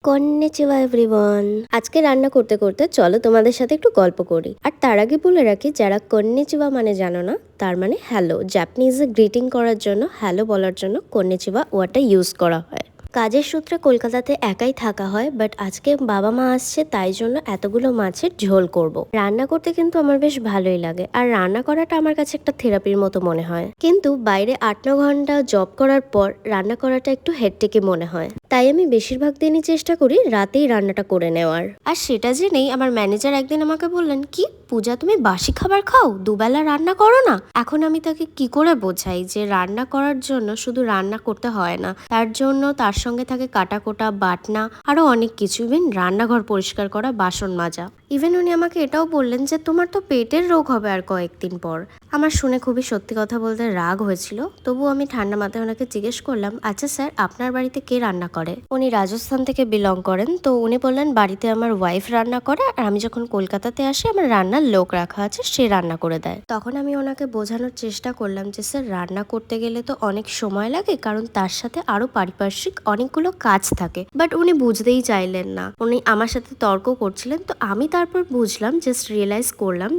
Konnichiwa everyone. আজকে রান্না করতে করতে চলো তোমাদের সাথে একটু গল্প করি। আর তার আগে বলে রাখি, যারা কন্নিচিওয়া মানে জানো না, তার মানে হ্যালো। জাপানিজে গ্রিটিং করার জন্য, হ্যালো বলার জন্য কন্নিচিওয়া ওয়ার্ডটা ইউজ করা হয়। কাজের সূত্রে কলকাতাতে একাই থাকা হয়, বাট আজকে বাবা মা আসছে, তাই জন্য এতগুলো মাছের ঝোল করব। রান্না করতে কিন্তু আমার বেশ ভালোই লাগে, আর রান্না করাটা আমার কাছে একটা থেরাপির মতো মনে হয়। কিন্তু বাইরে 8-9 ঘন্টা জব করার পর রান্না করাটা একটু হেডটেকে মনে হয়, তাই আমি বেশিরভাগ দিনই চেষ্টা করি রাতেই রান্নাটা করে নেওয়ার। আর সেটা জেনেই আমার ম্যানেজার একদিন আমাকে বললেন, কি পূজা, তুমি বাসি খাবার খাও, দুবেলা রান্না করো না? এখন আমি তাকে কি করে বোঝাই যে রান্না করার জন্য শুধু রান্না করতে হয় না, তার জন্য তার সঙ্গে থাকে কাটাকোটা, বাটনা, আরো অনেক কিছু, ইভেন রান্নাঘর পরিষ্কার করা, বাসন মাজা। ইভেন উনি আমাকে এটাও বললেন যে তোমার তো পেটের রোগ হবে আর কয়েকদিন পর। আমার শুনে খুবই, সত্যি কথা বলতে, রাগ হয়েছিল। তবু আমি ঠান্ডা মাথায় ওনাকে জিজ্ঞেস করলাম, আচ্ছা স্যার, আপনার বাড়িতে কে রান্না করে? উনি রাজস্থান থেকে বিলং করেন, তো উনি বললেন বাড়িতে আমার ওয়াইফ রান্না করে, আর আমি যখন কলকাতাতে আসি আমার রান্নার লোক রাখা আছে, সে রান্না করে দেয়। তখন আমি ওনাকে বোঝানোর চেষ্টা করলাম যে স্যার, রান্না করতে গেলে তো অনেক সময় লাগে, কারণ তার সাথে আরো পারিপার্শ্বিক অনেকগুলো কাজ থাকে। বাট উনি বুঝতেই চাইলেন না, উনি আমার সাথে তর্ক করছিলেন। তো আমি তারপর বুঝলাম, জাস্ট রিয়েলাইজ করলাম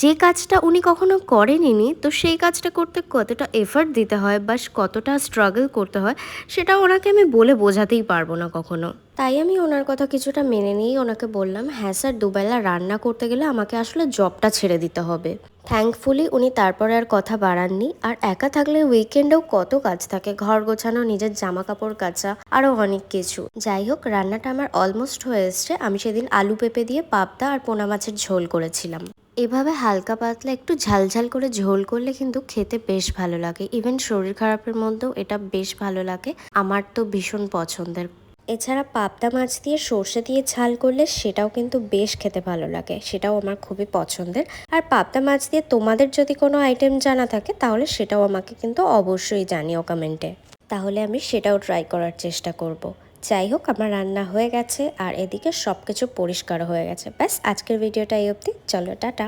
যে কাজটা উনি কখনো করেনি, তো সেই কাজটা করতে কতটা এফর্ট দিতে হয় বা কতটা স্ট্রাগল করতে হয়, সেটা ওনাকে আমি বলে বোঝাতেই পারবো না কখনো। তাই আমি ওনার কথা কিছুটা মেনে নিয়েই ওনাকে বললাম, হ্যাঁ স্যার, দুবেলা রান্না করতে গেলে আমাকে আসলে জবটা ছেড়ে দিতে হবে। থ্যাঙ্কফুলি উনি তারপরে আর কথা বাড়াননি। আর একা থাকলে উইকেন্ডেও কত কাজ থাকে, ঘর গোছানো, নিজের জামা কাপড় কাচা, আরও অনেক কিছু। যাই হোক, রান্নাটা আমার অলমোস্ট হয়ে এসছে। আমি সেদিন আলু পেঁপে দিয়ে পাবদা আর পোনা মাছের ঝোল করেছিলাম। এভাবে হালকা পাতলা একটু ঝালঝাল করে ঝোল করলে কিন্তু খেতে বেশ ভালো লাগে। ইভেন শরীর খারাপের মধ্যেও এটা বেশ ভালো লাগে, আমার তো ভীষণ পছন্দের। এছাড়া পাবদা মাছ দিয়ে সর্ষে দিয়ে ঝাল করলে সেটাও কিন্তু বেশ খেতে ভালো লাগে, সেটাও আমার খুবই পছন্দের। আর পাবদা মাছ দিয়ে তোমাদের যদি কোনো আইটেম জানা থাকে, তাহলে সেটাও আমাকে কিন্তু অবশ্যই জানিও কমেন্টে, তাহলে আমি সেটাও ট্রাই করার চেষ্টা করব। যাই হোক, আমার রান্না হয়ে গেছে আর এদিকে সব কিছু পরিষ্কার হয়ে গেছে। ব্যাস, আজকের ভিডিওটা এই অবধি। চলো, টাটা।